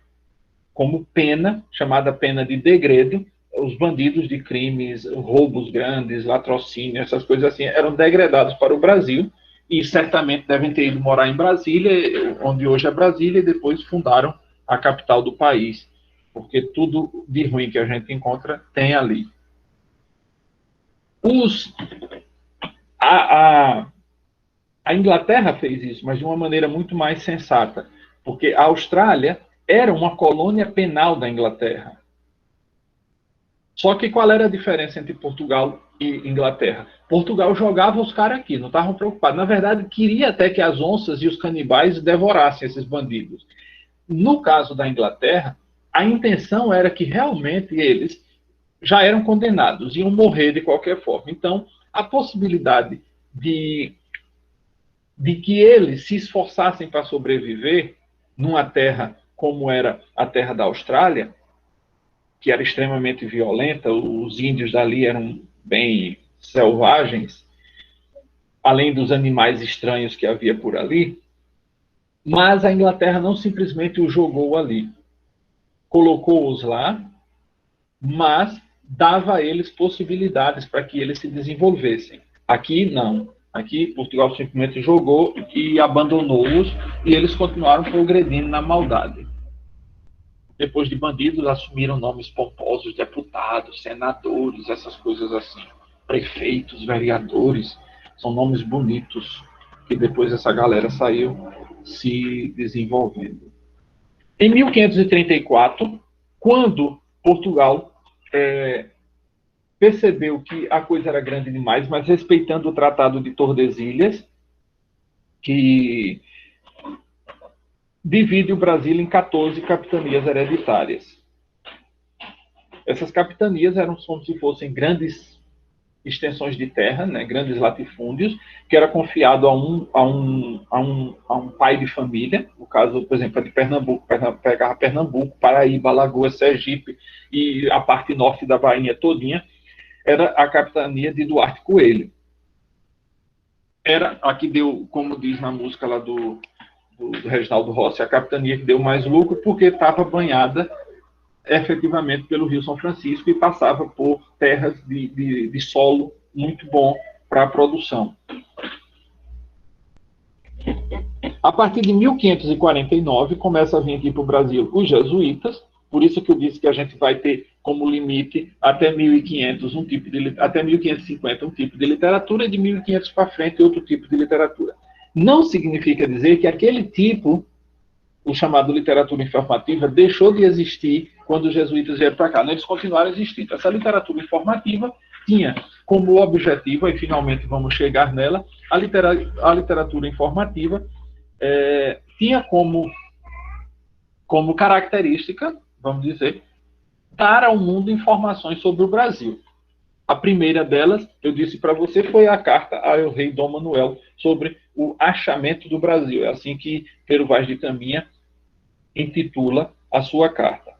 como pena, chamada pena de degredo. Os bandidos de crimes, roubos grandes, latrocínio, essas coisas assim, eram degradados para o Brasil, e certamente devem ter ido morar em Brasília, onde hoje é Brasília, e depois fundaram a capital do país, porque tudo de ruim que a gente encontra tem ali. A Inglaterra fez isso, mas de uma maneira muito mais sensata, porque a Austrália era uma colônia penal da Inglaterra. Só que qual era a diferença entre Portugal e Inglaterra? Portugal jogava os caras aqui, não estavam preocupados. Na verdade, queria até que as onças e os canibais devorassem esses bandidos. No caso da Inglaterra, a intenção era que realmente eles já eram condenados, iam morrer de qualquer forma. Então, a possibilidade de que eles se esforçassem para sobreviver numa terra como era a terra da Austrália, que era extremamente violenta, os índios dali eram bem selvagens, além dos animais estranhos que havia por ali, mas a Inglaterra não simplesmente os jogou ali. Colocou-os lá, mas dava a eles possibilidades para que eles se desenvolvessem. Aqui, não. Aqui, Portugal simplesmente jogou e abandonou-os, e eles continuaram progredindo na maldade. Depois de bandidos, assumiram nomes pomposos, deputados, senadores, essas coisas assim. Prefeitos, vereadores, são nomes bonitos, que depois essa galera saiu se desenvolvendo. Em 1534, quando Portugal percebeu que a coisa era grande demais, mas respeitando o Tratado de Tordesilhas, que divide o Brasil em 14 capitanias hereditárias. Essas capitanias eram como se fossem grandes extensões de terra, né, grandes latifúndios, que era confiado a um pai de família. No caso, por exemplo, a de Pernambuco, pegava Pernambuco, Paraíba, Alagoas, Sergipe e a parte norte da Bahia todinha, era a capitania de Duarte Coelho. Era a que deu, como diz na música lá do Reginaldo Rossi, a capitania que deu mais lucro, porque estava banhada efetivamente pelo Rio São Francisco e passava por terras de solo muito bom para a produção. A partir de 1549, começa a vir aqui para o Brasil os jesuítas, por isso que eu disse que a gente vai ter como limite até 1500 até 1550 um tipo de literatura e de 1500 para frente outro tipo de literatura. Não significa dizer que aquele tipo, o chamado literatura informativa, deixou de existir quando os jesuítas vieram para cá. Não, eles continuaram existindo. Essa literatura informativa tinha como objetivo, e finalmente vamos chegar nela, a literatura informativa tinha como característica, vamos dizer, dar ao mundo informações sobre o Brasil. A primeira delas, eu disse para você, foi a carta ao rei Dom Manuel sobre o achamento do Brasil. É assim que Pero Vaz de Caminha intitula a sua carta.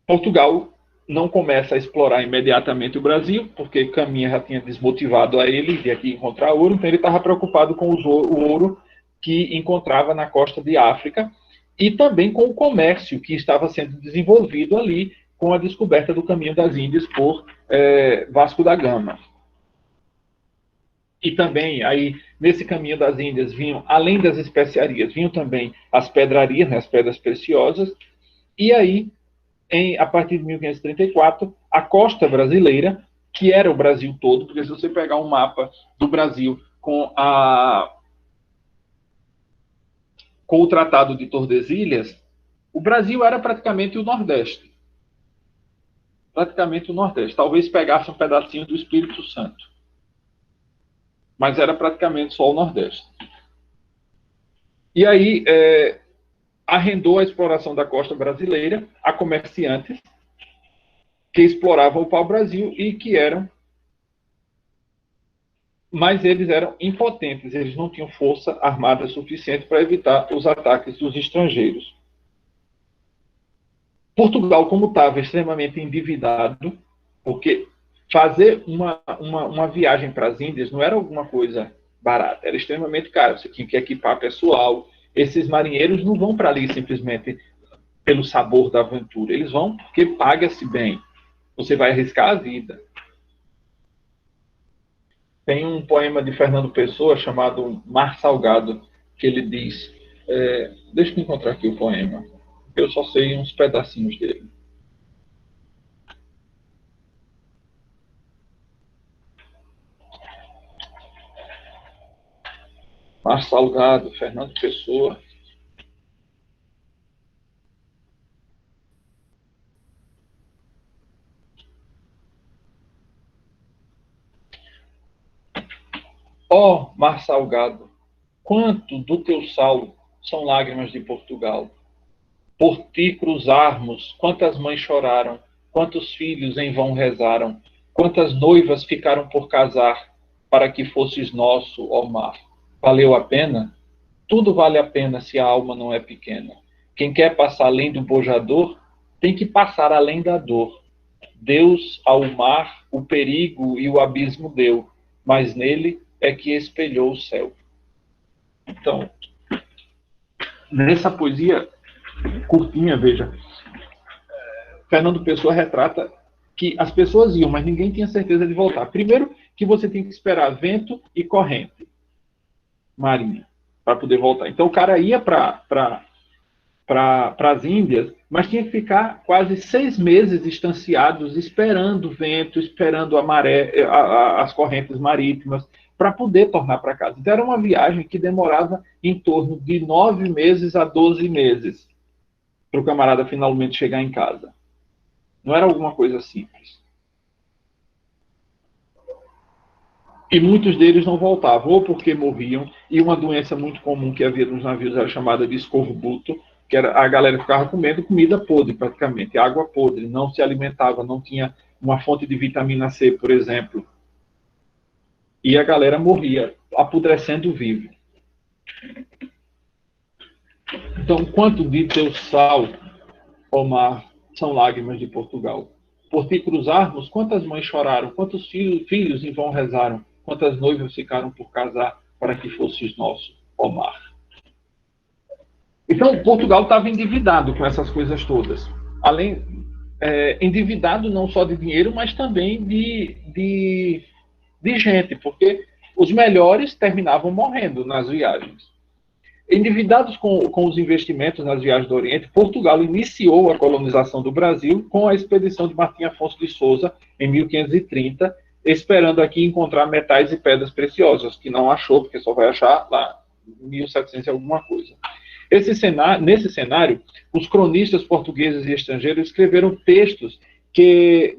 Portugal não começa a explorar imediatamente o Brasil, porque Caminha já tinha desmotivado a ele de aqui encontrar ouro, então ele estava preocupado com o ouro que encontrava na costa de África e também com o comércio que estava sendo desenvolvido ali com a descoberta do Caminho das Índias por Vasco da Gama. E também, aí, nesse Caminho das Índias, vinham, além das especiarias, vinham também as pedrarias, né, as pedras preciosas, e aí, a partir de 1534, a costa brasileira, que era o Brasil todo, porque se você pegar um mapa do Brasil com o Tratado de Tordesilhas, o Brasil era praticamente o Nordeste. Praticamente o Nordeste. Talvez pegasse um pedacinho do Espírito Santo. Mas era praticamente só o Nordeste. E aí, arrendou a exploração da costa brasileira a comerciantes que exploravam o pau-brasil e que eram... Mas eles eram impotentes, eles não tinham força armada suficiente para evitar os ataques dos estrangeiros. Portugal, como estava extremamente endividado, porque fazer uma viagem para as Índias não era alguma coisa barata, era extremamente caro, você tinha que equipar pessoal. Esses marinheiros não vão para ali simplesmente pelo sabor da aventura, eles vão porque paga-se bem, você vai arriscar a vida. Tem um poema de Fernando Pessoa chamado Mar Salgado, que ele diz... deixa eu encontrar aqui o poema. Eu só sei uns pedacinhos dele. Mar Salgado, Fernando Pessoa. Ó mar salgado, quanto do teu sal são lágrimas de Portugal. Por ti cruzarmos, quantas mães choraram, quantos filhos em vão rezaram, quantas noivas ficaram por casar, para que fosses nosso, ó mar. Valeu a pena? Tudo vale a pena se a alma não é pequena. Quem quer passar além do bojador, tem que passar além da dor. Deus ao mar o perigo e o abismo deu, mas nele é que espelhou o céu. Então, nessa poesia curtinha, veja, Fernando Pessoa retrata que as pessoas iam, mas ninguém tinha certeza de voltar. Primeiro, que você tem que esperar vento e corrente marinha para poder voltar. Então, o cara ia para as Índias, mas tinha que ficar quase 6 meses distanciados, esperando o vento, esperando a maré, as correntes marítimas, para poder tornar para casa. Então, era uma viagem que demorava em torno de 9 meses a 12 meses para o camarada finalmente chegar em casa. Não era alguma coisa simples. E muitos deles não voltavam, ou porque morriam, e uma doença muito comum que havia nos navios era chamada de escorbuto, que era, a galera ficava comendo comida podre, praticamente, água podre, não se alimentava, não tinha uma fonte de vitamina C, por exemplo. E a galera morria, apodrecendo vivo. Então, quanto de teu sal, ó mar, são lágrimas de Portugal. Por ti cruzarmos, quantas mães choraram, quantos filhos em vão rezaram, quantas noivas ficaram por casar para que fosses nosso, ó mar. Então, Portugal estava endividado com essas coisas todas. Além, endividado não só de dinheiro, mas também de gente, porque os melhores terminavam morrendo nas viagens. Endividados com os investimentos nas viagens do Oriente, Portugal iniciou a colonização do Brasil com a expedição de Martim Afonso de Souza, em 1530, esperando aqui encontrar metais e pedras preciosas, que não achou, porque só vai achar lá em 1700 e alguma coisa. Nesse cenário, os cronistas portugueses e estrangeiros escreveram textos que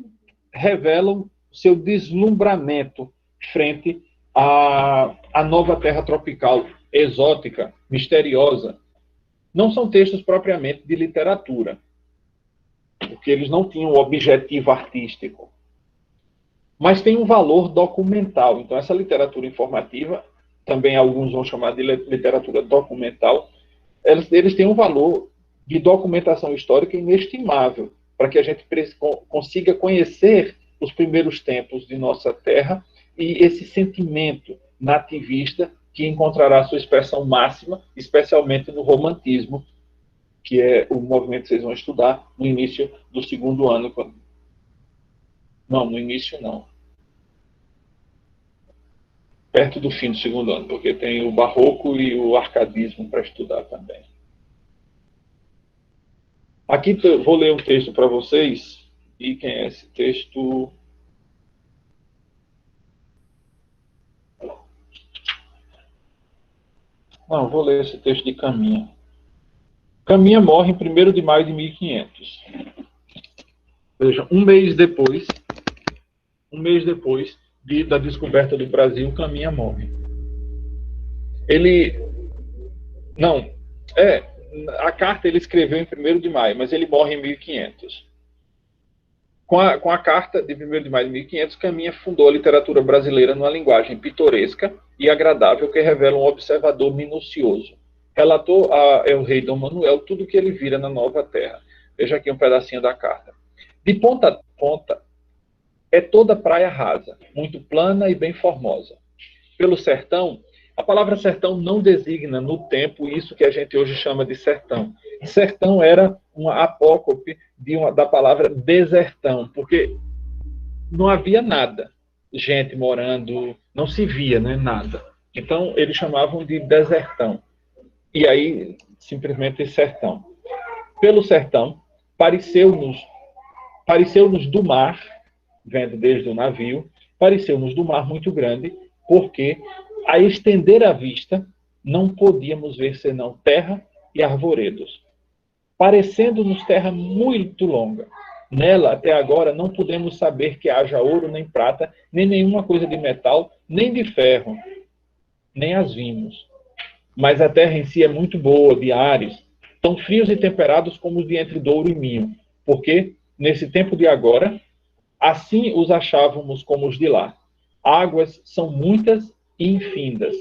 revelam seu deslumbramento frente à nova terra tropical, exótica, misteriosa. Não são textos propriamente de literatura, porque eles não tinham um objetivo artístico, mas tem um valor documental. Então, essa literatura informativa, também alguns vão chamar de literatura documental, eles têm um valor de documentação histórica inestimável, para que a gente consiga conhecer os primeiros tempos de nossa terra e esse sentimento nativista que encontrará sua expressão máxima, especialmente no romantismo, que é o movimento que vocês vão estudar no início do segundo ano. Não, no início não. Perto do fim do segundo ano, porque tem o barroco e o arcadismo para estudar também. Aqui vou ler um texto para vocês, e quem é esse texto? Não, vou ler esse texto de Caminha. Caminha morre em 1º de maio de 1500. Veja, um mês depois da descoberta do Brasil, Caminha morre. A carta ele escreveu em 1º de maio, mas ele morre em 1500. Com a carta de 1º de maio de 1500, Caminha fundou a literatura brasileira numa linguagem pitoresca e agradável que revela um observador minucioso. Relatou ao rei Dom Manuel tudo o que ele vira na nova terra. Veja aqui um pedacinho da carta. De ponta a ponta, é toda praia rasa, muito plana e bem formosa. Pelo sertão, a palavra sertão não designa no tempo isso que a gente hoje chama de sertão. Sertão era uma apócope da palavra desertão, porque não havia nada, gente morando, não se via, né, nada. Então, eles chamavam de desertão. E aí, simplesmente sertão. Pelo sertão, pareceu-nos do mar, vendo desde o navio, pareceu-nos do mar muito grande, porque, a estender a vista, não podíamos ver senão terra e arvoredos, parecendo-nos terra muito longa. Nela, até agora, não podemos saber que haja ouro, nem prata, nem nenhuma coisa de metal, nem de ferro, nem as vimos. Mas a terra em si é muito boa, de ares, tão frios e temperados como os de entre Douro e Minho, porque, nesse tempo de agora, assim os achávamos como os de lá. Águas são muitas e infindas,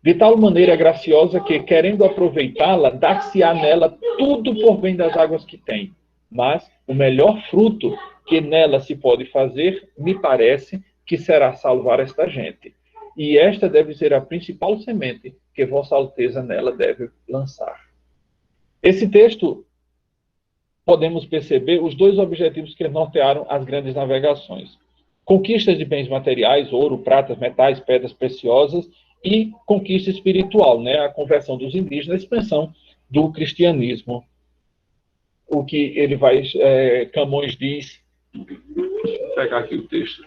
de tal maneira graciosa que, querendo aproveitá-la, dar-se-á nela tudo por bem das águas que tem. Mas o melhor fruto que nela se pode fazer, me parece, que será salvar esta gente. E esta deve ser a principal semente que Vossa Alteza nela deve lançar. Esse texto, podemos perceber os dois objetivos que nortearam as grandes navegações. Conquistas de bens materiais, ouro, pratas, metais, pedras preciosas, e conquista espiritual, né? A conversão dos indígenas, a expansão do cristianismo. O que ele vai, Camões diz... Deixa eu pegar aqui o texto.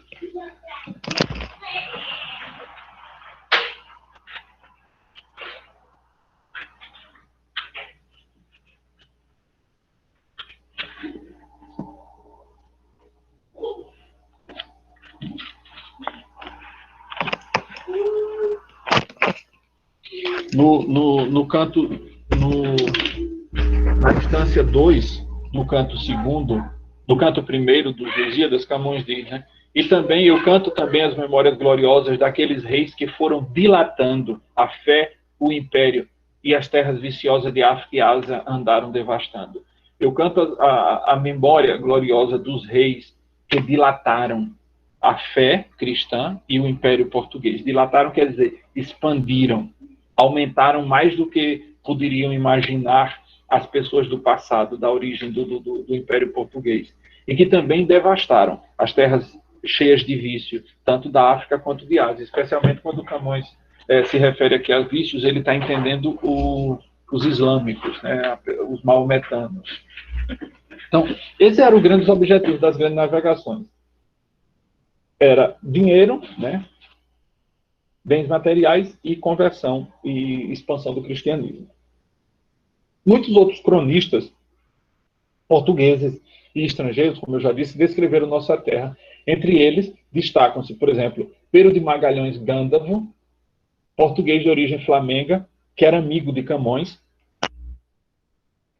Na instância 2, no canto 2º, no canto 1º dos Lusíadas, Camões diz, né? E também eu canto também as memórias gloriosas daqueles reis que foram dilatando a fé, o império e as terras viciosas de África e Ásia andaram devastando. Eu canto a memória gloriosa dos reis que dilataram a fé cristã e o império português. Dilataram quer dizer expandiram, aumentaram mais do que poderiam imaginar as pessoas do passado, da origem do Império Português, e que também devastaram as terras cheias de vício, tanto da África quanto de Ásia, especialmente quando Camões se refere aqui a vícios, ele está entendendo os islâmicos, né, os maometanos. Então, esse era o grande objetivo das grandes navegações. Era dinheiro, né, bens materiais e conversão e expansão do cristianismo. Muitos outros cronistas portugueses e estrangeiros, como eu já disse, descreveram nossa terra. Entre eles, destacam-se, por exemplo, Pero de Magalhães Gândavo, português de origem flamenga, que era amigo de Camões,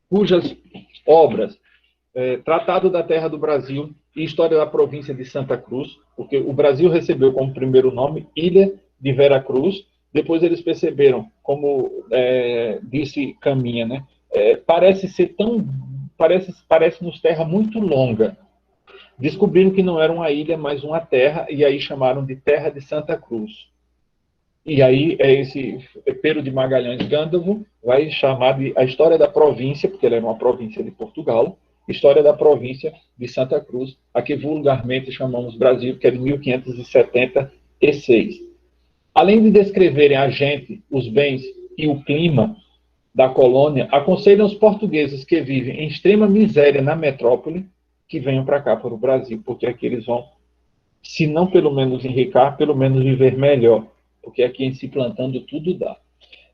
cujas obras, Tratado da Terra do Brasil e História da Província de Santa Cruz, porque o Brasil recebeu como primeiro nome Ilha de Vera Cruz, depois eles perceberam, como disse Caminha, né? Parece-nos terra muito longa. Descobriram que não era uma ilha, mas uma terra, e aí chamaram de Terra de Santa Cruz. E aí esse Pero de Magalhães Gândavo vai chamar de a história da província, porque ela é uma província de Portugal, história da província de Santa Cruz, a que vulgarmente chamamos Brasil, que é de 1576. Além de descreverem a gente, os bens e o clima da colônia, aconselham os portugueses que vivem em extrema miséria na metrópole que venham para cá, para o Brasil, porque aqui eles vão, se não pelo menos enriquecer, pelo menos viver melhor, porque aqui em Se Plantando tudo dá.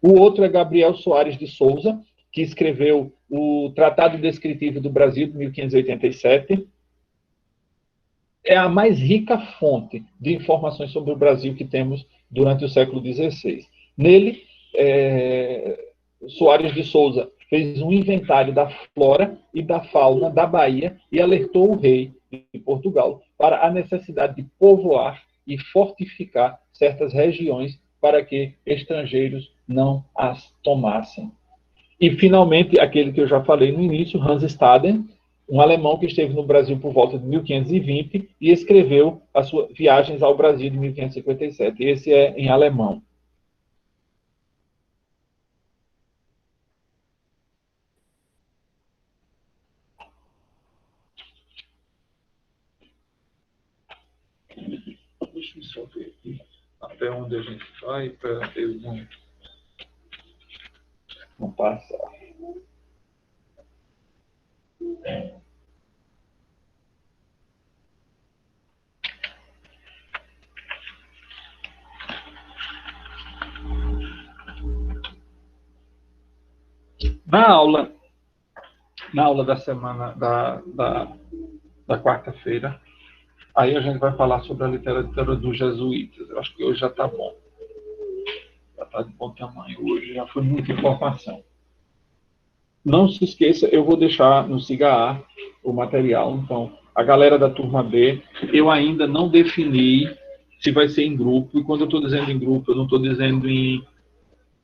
O outro é Gabriel Soares de Souza, que escreveu o Tratado Descritivo do Brasil, de 1587. É a mais rica fonte de informações sobre o Brasil que temos durante o século XVI. Nele, Soares de Souza fez um inventário da flora e da fauna da Bahia e alertou o rei de Portugal para a necessidade de povoar e fortificar certas regiões para que estrangeiros não as tomassem. E, finalmente, aquele que eu já falei no início, Hans Staden, um alemão que esteve no Brasil por volta de 1520 e escreveu as suas Viagens ao Brasil de 1557. Esse é em alemão. Deixa eu só ver aqui até onde a gente vai para eu não passar. Na aula da semana da quarta-feira, aí a gente vai falar sobre a literatura dos jesuítas. Eu acho que hoje já está bom. Já está de bom tamanho hoje, já foi muita informação. Não se esqueça, eu vou deixar no SIGA o material. Então, a galera da turma B, eu ainda não defini se vai ser em grupo. E quando eu estou dizendo em grupo, eu não estou dizendo em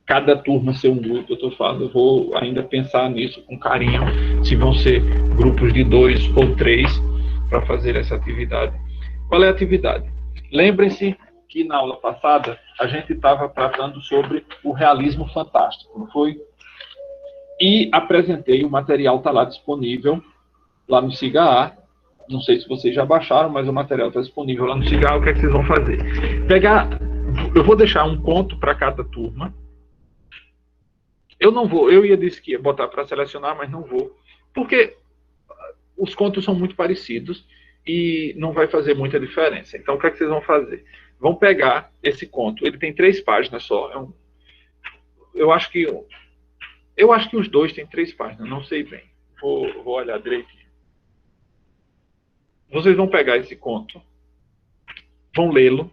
cada turma ser um grupo. Eu vou ainda pensar nisso com carinho, se vão ser grupos de 2 ou 3 para fazer essa atividade. Qual é a atividade? Lembrem-se que na aula passada a gente estava tratando sobre o realismo fantástico, não foi? E apresentei, o material está lá disponível, lá no SIGA. Não sei se vocês já baixaram, mas o material está disponível lá no SIGA. O que é que vocês vão fazer? Eu vou deixar um conto para cada turma. Eu ia dizer que ia botar para selecionar, mas não vou, porque os contos são muito parecidos e não vai fazer muita diferença. Então, o que é que vocês vão fazer? Vão pegar esse conto, ele tem 3 páginas só. Eu acho que os dois têm 3 páginas, não sei bem. Vou olhar direitinho. Vocês vão pegar esse conto, vão lê-lo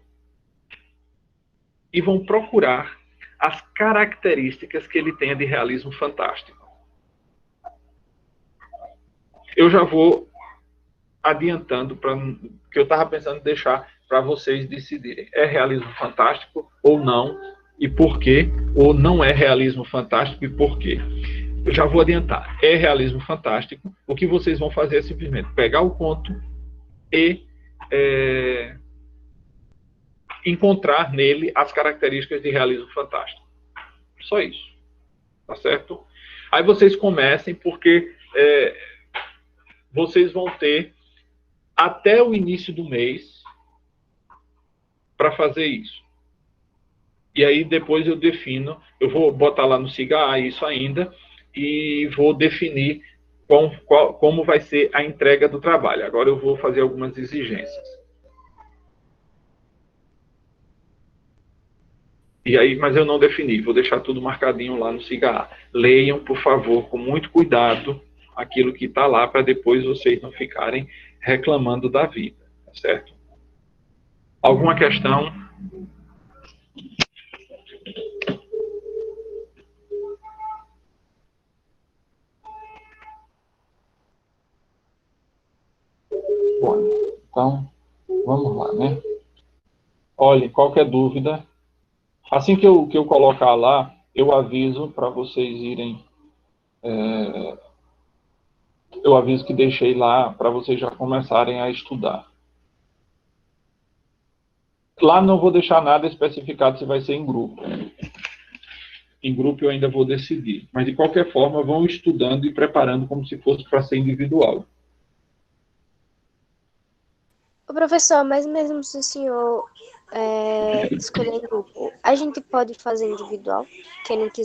e vão procurar as características que ele tenha de realismo fantástico. Eu já vou adiantando, que eu estava pensando em deixar para vocês decidirem. É realismo fantástico ou não, e por quê? Ou não é realismo fantástico e por quê? Eu já vou adiantar. É realismo fantástico. O que vocês vão fazer é simplesmente pegar o conto e encontrar nele as características de realismo fantástico. Só isso. tá certo? Aí vocês comecem, porque vocês vão ter até o início do mês para fazer isso. E aí depois eu defino, eu vou botar lá no SIGA isso ainda, e vou definir como vai ser a entrega do trabalho. Agora eu vou fazer algumas exigências. E aí, mas eu não defini, vou deixar tudo marcadinho lá no SIGA. Leiam, por favor, com muito cuidado aquilo que está lá, para depois vocês não ficarem reclamando da vida, tá certo? Alguma questão? Bom, então, vamos lá, né? Olhem, qualquer dúvida, assim que eu colocar lá, eu aviso para vocês irem. Eu aviso que deixei lá para vocês já começarem a estudar. Lá não vou deixar nada especificado se vai ser em grupo. Em grupo eu ainda vou decidir. Mas, de qualquer forma, vão estudando e preparando como se fosse para ser individual. Ô, professor, mas mesmo se o senhor escolher grupo, a gente pode fazer individual? Quem não quiser